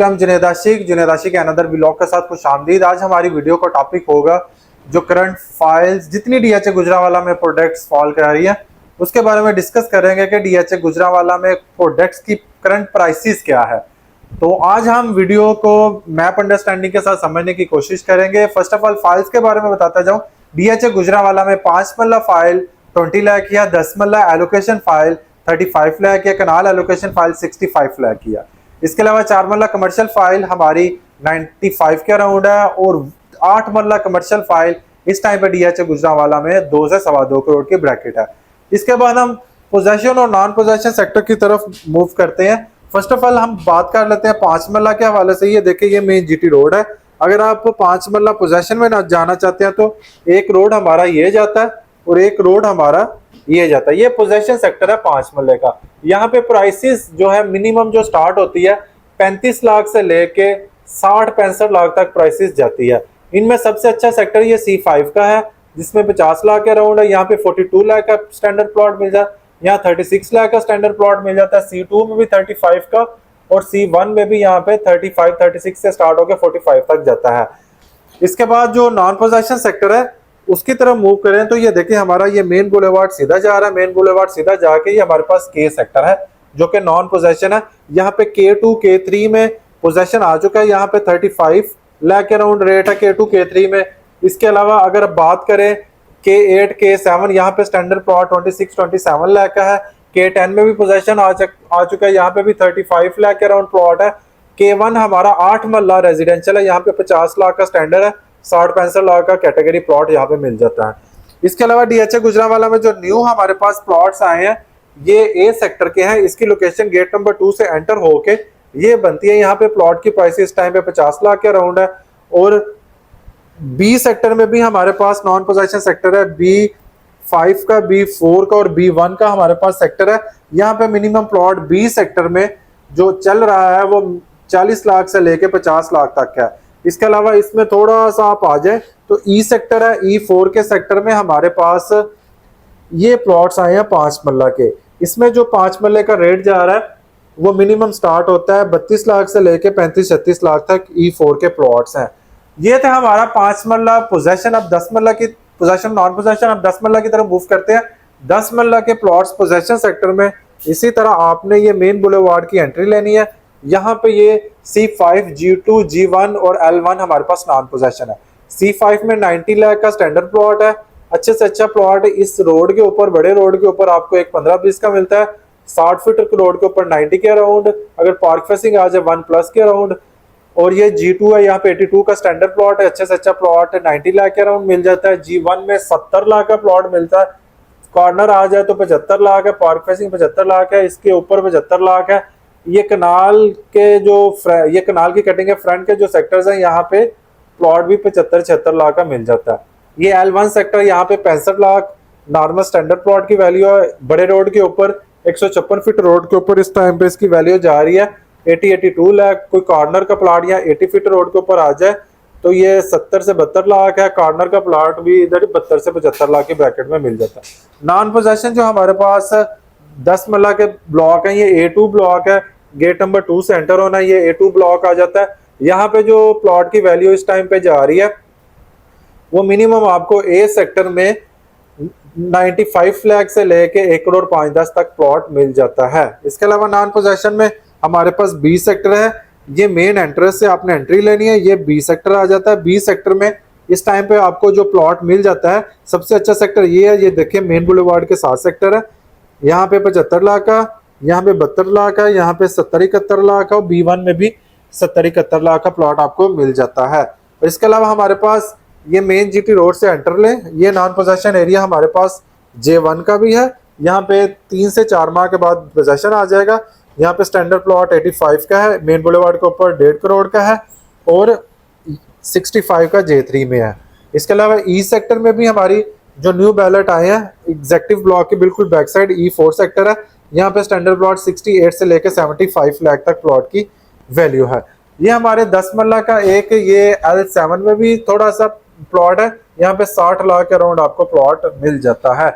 हम जुनैद आशिक के another blog के साथ खुशामदीद। आज हमारी वीडियो का टॉपिक होगा जो करंट फाइल्स जितनी डीएचए गुजरांवाला में प्रोडक्ट्स फॉल कर रही है उसके बारे में डिस्कस करेंगे कि डीएचए गुजरांवाला में प्रोडक्ट्स की करंट प्राइसेस क्या है। तो आज हम वीडियो को मैप अंडरस्टैंडिंग के साथ समझने की कोशिश करेंगे। फर्स्ट ऑफ ऑल फाइल्स के बारे में बताता जाऊं। डीएचए गुजरांवाला में 5 मल्ला फाइल 20 लाख या 10 मल्ला एलोकेशन फाइल 35 लाख या कनाल एलोकेशन फाइल 65 लाख किया। इसके अलावा 4 मल्ला कमर्शियल फाइल हमारी 95 के अराउंड है और 8 मल्ला कमर्शियल फाइल इस टाइम पे डीएचए गुजरांवाला में 2 से 2.25 करोड़ की ब्रैकेट है। इसके बाद हम पोजेशन और नॉन पोजेशन सेक्टर की तरफ मूव करते हैं। फर्स्ट ऑफ ऑल हम बात कर लेते हैं 5 मल्ला के हवाले से। ये देखिए ये मेन जीटी रोड है। अगर आप 5 मल्ला पोजेशन में ना जाना चाहते हैं तो एक रोड हमारा ये जाता है और एक रोड हमारा ये जाता है। ये पोजेशन सेक्टर है 5 मल्ले का। यहाँ पे प्राइसेस जो है मिनिमम जो स्टार्ट होती है 35 लाख से लेके 60-65 लाख तक प्राइसेस जाती है। इनमें सबसे अच्छा सेक्टर ये C5 का है जिसमें 50 लाख के अराउंड है। यहाँ पे 42 लाख का स्टैंडर्ड प्लॉट मिल जाता है, यहाँ 36 लाख का स्टैंडर्ड प्लॉट मिल जाता है। C2 में भी 35 का और C1 में भी यहाँ पे 35-36 से स्टार्ट होकर 45 तक जाता है। इसके बाद जो नॉन पोजेशन सेक्टर है उसकी तरफ मूव करें तो ये देखिए हमारा ये मेन बुलेवार्ड सीधा जा रहा है। मेन बुलेवार्ड सीधा जाके ये हमारे पास के सेक्टर है जो कि नॉन पोजेशन है। यहाँ पे K2 K3 में पोजेशन आ चुका है। यहाँ पे 35 लाख के अराउंड रेट है K2 K3 में। इसके अलावा अगर बात करें K8 K7 यहाँ पे स्टैंडर्ड प्लॉट 26-27 लाख का है। K10 में भी पोजेशन आ चुका है। यहाँ पे भी 35 लाख के अराउंड प्लॉट है। K1 हमारा 8 मल्ला रेजिडेंशियल है। यहाँ पे 50 लाख का स्टैंडर्ड है, 60-65 लाख का कैटेगरी प्लॉट यहाँ पे मिल जाता है। इसके अलावा डीएचए गुजरांवाला में जो न्यू हमारे पास प्लॉट्स आए हैं ये ए सेक्टर के हैं। इसकी लोकेशन गेट नंबर 2 से एंटर होके ये बनती है। यहाँ पे प्लॉट की प्राइस इस टाइम पे 50 लाख के अराउंड है। और बी सेक्टर में भी हमारे पास नॉन पोजेशन सेक्टर है। B5 का, B4 का और B1 का हमारे पास सेक्टर है। यहाँ पे मिनिमम प्लॉट बी सेक्टर में जो चल रहा है वो 40 लाख से लेके 50 लाख तक है। इसके अलावा इसमें थोड़ा सा आप आ जाए तो ई सेक्टर है। E4 के सेक्टर में हमारे पास ये प्लॉट्स आए हैं 5 मल्ला के। इसमें जो 5 मल्ले का रेट जा रहा है वो मिनिमम स्टार्ट होता है 32 लाख से लेके 35-36 लाख तक E4 के प्लॉट्स हैं। ये था हमारा 5 मल्ला पोजेशन। अब 10 मल्ला की पोजेशन नॉन पोजेशन। अब 10 मल्ला की तरफ मूव करते हैं। 10 मल्ला के प्लॉट्स पोजेशन सेक्टर में इसी तरह आपने ये मेन बुलेवार्ड की एंट्री लेनी है। यहाँ पे ये C5 G2 G1 और L1 हमारे पास नॉन पोजेशन है। C5 में 90 लाख का स्टैंडर्ड प्लॉट है। अच्छे से अच्छा प्लॉट इस रोड के ऊपर, बड़े रोड के ऊपर आपको एक 15-20 का मिलता है। 60 फीट रोड के ऊपर 90 के अराउंड, अगर पार्क फेसिंग आ जाए 1+ के अराउंड। और ये G2 है, यहाँ पे 82 का स्टैंडर्ड प्लॉट है। अच्छे से अच्छा प्लॉट 90 लाख के अराउंड मिल जाता है। G1 में 70 लाख का प्लॉट मिलता है। कॉर्नर आ जाए तो 75 लाख है, पार्क फेसिंग 75 लाख है, इसके ऊपर 75 लाख है। ये कनाल ये कनाल की कटिंग है। फ्रंट के जो सेक्टर्स हैं यहाँ पे प्लॉट भी 75-76 लाख का मिल जाता है। ये L1 सेक्टर यहाँ पे 65 लाख नॉर्मल स्टैंडर्ड प्लॉट की वैल्यू है। बड़े रोड के ऊपर 156 फीट रोड के ऊपर इस टाइम पे इसकी वैल्यू जा रही है 80-82 लाख। कोई कॉर्नर का प्लॉट या 80 फीट रोड के ऊपर आ जाए तो ये 70 से 72 लाख है। कॉर्नर का प्लॉट भी इधर 72 से 75 लाख के ब्रैकेट में मिल जाता है। नॉन पोजेशन जो हमारे पास 10 मल्ला के ब्लॉक है ये A2 ब्लॉक है। गेट नंबर 2 से एंटर होना ये A2 ब्लॉक आ जाता है। यहाँ पे जो प्लॉट की वैल्यू इस टाइम पे जा रही है वो मिनिमम आपको ए सेक्टर में 95 लाख से लेके 1 करोड़ 5-10 तक प्लॉट मिल जाता है। इसके अलावा नॉन पोजेशन में हमारे पास बी सेक्टर है। ये मेन एंट्रेंस से आपने एंट्री लेनी है। ये बी सेक्टर आ जाता है। बी सेक्टर में इस टाइम पे आपको जो प्लॉट मिल जाता है सबसे अच्छा सेक्टर ये है। ये देखिए मेन बुलेवार्ड के साथ सेक्टर है। यहाँ पे 75 लाख का, यहाँ पे 72 लाख का, यहाँ पे 70-71 लाख का और B1 में भी 70-71 लाख का प्लॉट आपको मिल जाता है। और इसके अलावा हमारे पास ये मेन जीटी रोड से एंटर लें। ये नॉन पोजेशन एरिया हमारे पास J1 का भी है। यहाँ पे 3 से 4 माह के बाद पोजेशन आ जाएगा। यहाँ पे स्टैंडर्ड प्लॉट 85 का है। मेन बुलेवार्ड के ऊपर 1.5 करोड़ का है और 65 का J3 में है। इसके अलावा ई सेक्टर में भी हमारी जो न्यू बैलेट आए हैं एग्जेक्टिव ब्लॉक के बिल्कुल बैक साइड E4 सेक्टर है। यहाँ पे स्टैंडर्ड प्लॉट 68 से लेकर 75 लाख तक प्लॉट की वैल्यू है। ये हमारे 10 मल्ला का एक ये L7 में भी थोड़ा सा प्लॉट है। यहाँ पे 60 लाख के अराउंड आपको प्लॉट मिल जाता है।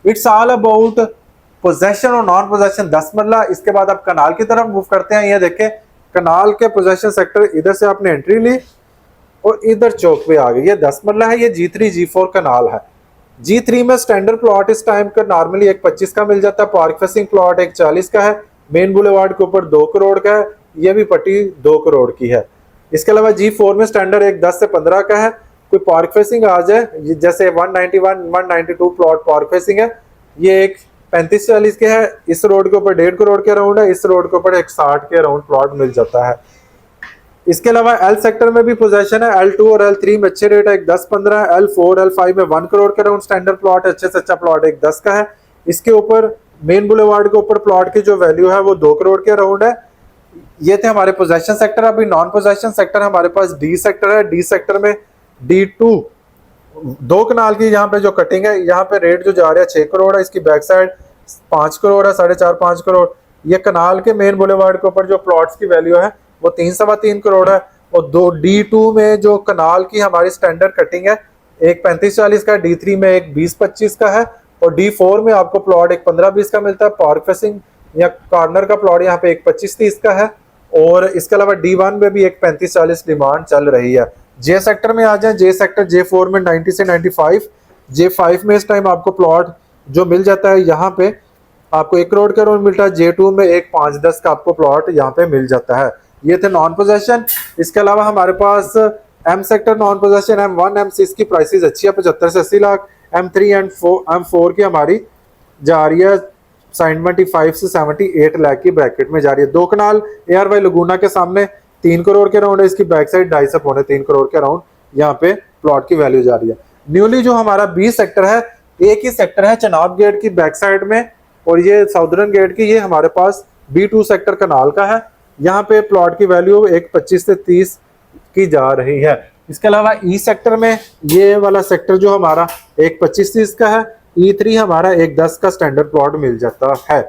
इट्स ऑल अबाउट पोजेशन और नॉन पोजेशन 10 मरला। इसके बाद आप कनाल की तरफ मूव करते हैं। ये देखें कनाल के पोजेशन सेक्टर, इधर से आपने एंट्री ली और इधर चौक पे आ गई। ये 10 मरला है, ये G3 G4 कनाल है। G3 में स्टैंडर्ड प्लॉट इस टाइम का नॉर्मली 1.25 का मिल जाता है, पार्क फेसिंग प्लॉट 1.40 का है, मेन बुलेवार्ड के ऊपर 2 करोड़ का है, ये भी पट्टी 2 करोड़ की है। इसके अलावा G4 में स्टैंडर्ड एक 10 से 15 का है, कोई पार्क फेसिंग आ जाए जैसे 191 192 प्लॉट पार्क फेसिंग है, ये एक 35-40 के है, इस रोड के ऊपर 1.5 करोड़ के अराउंड है, इस रोड के ऊपर 160 के अराउंड प्लॉट मिल जाता है। इसके अलावा L सेक्टर में भी पोजीशन है, L2 और L3 में अच्छे रेट है, एक 10-15 है, L4 L5 में 1 करोड़ के अराउंड स्टैंडर्ड प्लॉट है, अच्छे से अच्छा प्लॉट एक 10 का है। इसके ऊपर मेन बुलेवार्ड के ऊपर प्लॉट की जो वैल्यू है वो 2 करोड़ के अराउंड है। ये थे हमारे पोजेशन सेक्टर। अभी नॉन पोजेशन सेक्टर हमारे पास D सेक्टर है। D सेक्टर में D2 2 कनाल की यहाँ पे जो कटिंग है, यहाँ पे रेट जो जा रहा है 6 करोड़ है, इसकी बैक साइड 5 करोड़ है, 4.5-5 करोड़। ये कनाल के मेन बुलेवार्ड के ऊपर जो प्लॉट्स की वैल्यू है वो 3-3.25 करोड़ है। और D2 में जो कनाल की हमारी स्टैंडर्ड कटिंग है, एक 35-40 का, D3 में एक 20-25 का है, और D4 में आपको प्लॉट एक 15-20 का मिलता है। पार्क फेसिंग या कॉर्नर का प्लॉट यहाँ पे एक 25-30 का है, और इसके अलावा D1 में भी एक 35-40 डिमांड चल रही है। J सेक्टर में आ जाए, J सेक्टर J4 में 90 से 95, J5 में इस टाइम आपको प्लॉट जो मिल जाता है यहाँ पे आपको 1 करोड़ के अराउंड मिलता है, J2 में एक 5-10 का आपको प्लॉट यहाँ पे मिल जाता है। ये थे नॉन पोजेशन। इसके अलावा हमारे पास M sector non possession M1 M6 की प्राइसेस अच्छी है, 75 से 80 लाख। M3 एंड M4 की हमारी जा रही है 75 से 78 लाख की ब्रैकेट में जा रही है। 2 कनाल ARY लगूना के सामने 3 करोड़ के अराउंड है, इसकी बैक साइड 2.5 से 3 करोड़ के अराउंड यहाँ पे प्लॉट की वैल्यू जा रही है। न्यूली जो हमारा B सेक्टर है, एक ही सेक्टर है चनाब गेट की बैक साइड में, और ये साउदर्न गेट की, ये हमारे पास B2 सेक्टर कनाल का है। यहाँ पे प्लॉट की वैल्यू एक 25 से 30 की जा रही है। इसके अलावा E सेक्टर में ये वाला सेक्टर जो हमारा एक 25-30 का है, E3 हमारा एक 10 का स्टैंडर्ड प्लॉट मिल जाता है।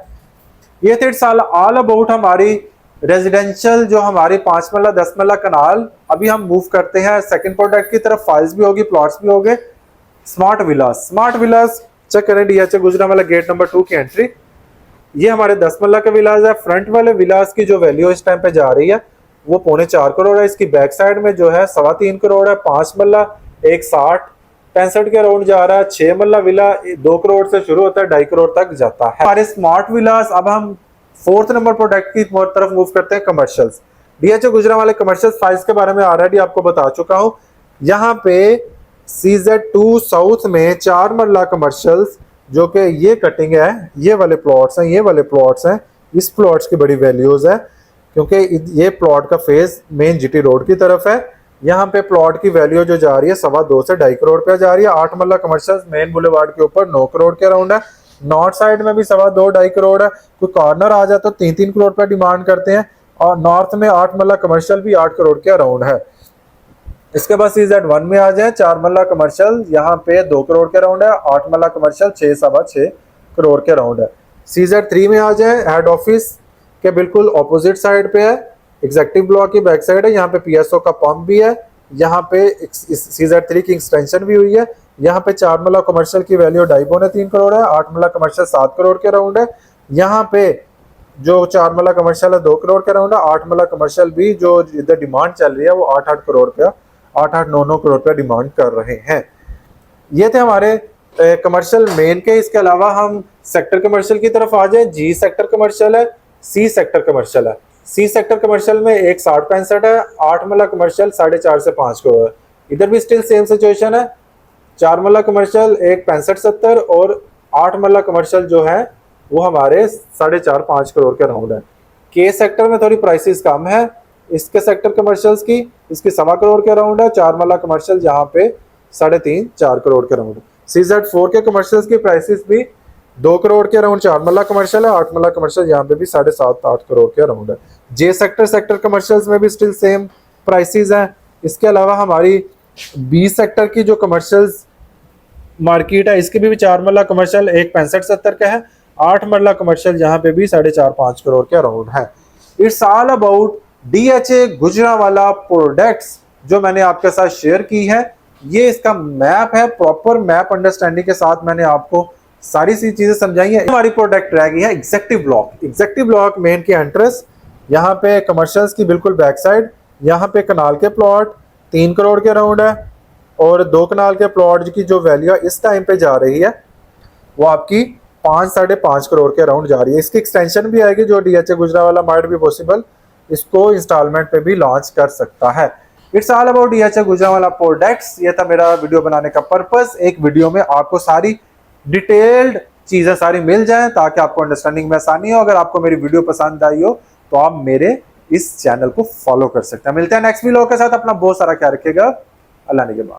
ये थे साल ऑल अबाउट हमारी रेजिडेंशियल जो हमारी 5 मरला 10 मरला कनाल। अभी हम मूव करते हैं सेकंड प्रोडक्ट की तरफ। फाइल्स भी होगी, प्लॉट्स भी होंगे। स्मार्ट विलास। स्मार्ट विलास चेक करें, DHA गुजरांवाला गेट नंबर 2 की एंट्री। ये हमारे 10 मरला का विलास है। फ्रंट वाले विलास की जो वैल्यू इस टाइम पे जा रही है वो 3.25 करोड़ है। इसकी बैक साइड में जो है 3.25 करोड़ है। 5 मरला एक 60-65 के अराउंड जा रहा है। 6 मरला विला 2 करोड़ से शुरू होता है, 2.5 करोड़ तक जाता है हमारे स्मार्ट विलास। अब हम 4th नंबर प्रोडक्ट की तरफ मूव करते हैं, कमर्शियल्स। DHA गुजरांवाले कमर्शियल्स फाइल्स के बारे में ऑलरेडी आपको बता चुका हूं। यहाँ पे CZ2 साउथ में 4 मरला कमर्शियल्स जो कि ये कटिंग है, ये वाले प्लॉट्स हैं, ये वाले प्लॉट्स हैं। इस प्लॉट्स की बड़ी वैल्यूज है क्योंकि ये प्लॉट का फेज मेन GT रोड की तरफ है। यहाँ पे प्लॉट की वैल्यू जो जा रही है 2.25 से 2.5 करोड़ पे जा रही है। 8 मरला कमर्शियल मेन बुलेवार्ड के ऊपर 9 करोड़ के अराउंड है। नॉर्थ साइड में भी 2.25-2.5 करोड़ है। कोई कॉर्नर आ जाए तो 3-3 करोड़ पे डिमांड करते हैं, और नॉर्थ में 8 मरला कमर्शियल भी 8 करोड़ के अराउंड है। इसके बाद CZ1 में आ जाए, 4 मरला कमर्शियल यहाँ पे 2 करोड़ के अराउंड है। 8 मरला कमर्शियल 6-6.25 करोड़ के अराउंड है। CZ3 में आ जाए, हेड ऑफिस के बिल्कुल ऑपोजिट साइड पे है, एग्जेक्टिव ब्लॉक की बैक साइड है। यहाँ पे PSO का पंप भी है। यहाँ पे CZ3 की एक्सटेंशन भी हुई है। यहाँ पे 4 मरला कमर्शियल की वैल्यू 2.5-3 करोड़ है। 8 मरला कमर्शियल 7 करोड़ के अराउंड है। यहाँ पे जो 4 मरला कमर्शियल है 2 करोड़ के अराउंड है। 8 मरला कमर्शियल भी जो इधर डिमांड चल रही है वो 8-8 करोड़ का 8-9 करोड़ रुपया डिमांड कर रहे हैं। ये थे हमारे कमर्शियल मेन के। इसके अलावा हम सेक्टर कमर्शियल की तरफ आ जाए। G सेक्टर कमर्शियल है, C सेक्टर कमर्शियल है। C सेक्टर कमर्शियल में एक 60-65 है। 8 मरला कमर्शियल 4.5 से 5 करोड़ है। इधर भी स्टिल सेम सिचुएशन है। 4 मरला कमर्शियल एक 65-70, और 8 मरला कमर्शियल जो है वो हमारे 4.5-5 करोड़ के अराउंड है। K सेक्टर में थोड़ी प्राइसेस कम है इसके सेक्टर कमर्शियल्स की, इसकी 1.25 करोड़ के अराउंड है। 4 मरला कमर्शियल यहाँ पे 3.5-4 करोड़ के अराउंड है। CZ4 के कमर्शियल्स की प्राइसेस भी 2 करोड़ के अराउंड 4 मरला कमर्शियल है। 8 मरला कमर्शियल यहाँ पे भी 7.5-8 करोड़ के अराउंड है। J सेक्टर कमर्शियल्स में भी स्टिल सेम प्राइसेस हैं। इसके अलावा हमारी B सेक्टर की जो कमर्शियल्स मार्केट है, इसकी भी 4 मरला कमर्शियल एक 65-70 का है। 8 मरला कमर्शियल यहाँ पे भी 4.5-5 करोड़ के अराउंड है। It's all about DHA Gujranwala products जो मैंने आपके साथ शेयर की है। ये इसका मैप है, प्रॉपर मैप अंडरस्टैंडिंग के साथ मैंने आपको सारी सी चीजें समझाई है। हमारी प्रोडक्ट रह गई है executive block. Executive block main की एंट्रेंस यहाँ पे कमर्शियल्स की बिल्कुल बैक साइड, यहाँ पे कनाल के प्लॉट 3 करोड़ के अराउंड है, और 2 कनाल के प्लॉट की जो वैल्यू इस टाइम पे जा रही है वो आपकी 5-5.5 करोड़ के अराउंड जा रही है। इसकी एक्सटेंशन भी आएगी, जो डीएचए गुजरावाला माइट भी पॉसिबल इसको इंस्टॉलमेंट पे भी लॉन्च कर सकता है। It's all about DHA Gujranwala products. ये था मेरा वीडियो बनाने का पर्पस। एक वीडियो में आपको सारी डिटेल्ड चीजें सारी मिल जाएं ताकि आपको अंडरस्टैंडिंग में आसानी हो। अगर आपको मेरी वीडियो पसंद आई हो तो आप मेरे इस चैनल को फॉलो कर सकते हैं। मिलते हैं नेक्स्ट वीडियो के साथ। अपना बहुत सारा ख्याल रखिएगा। अल्लाह निगहबान।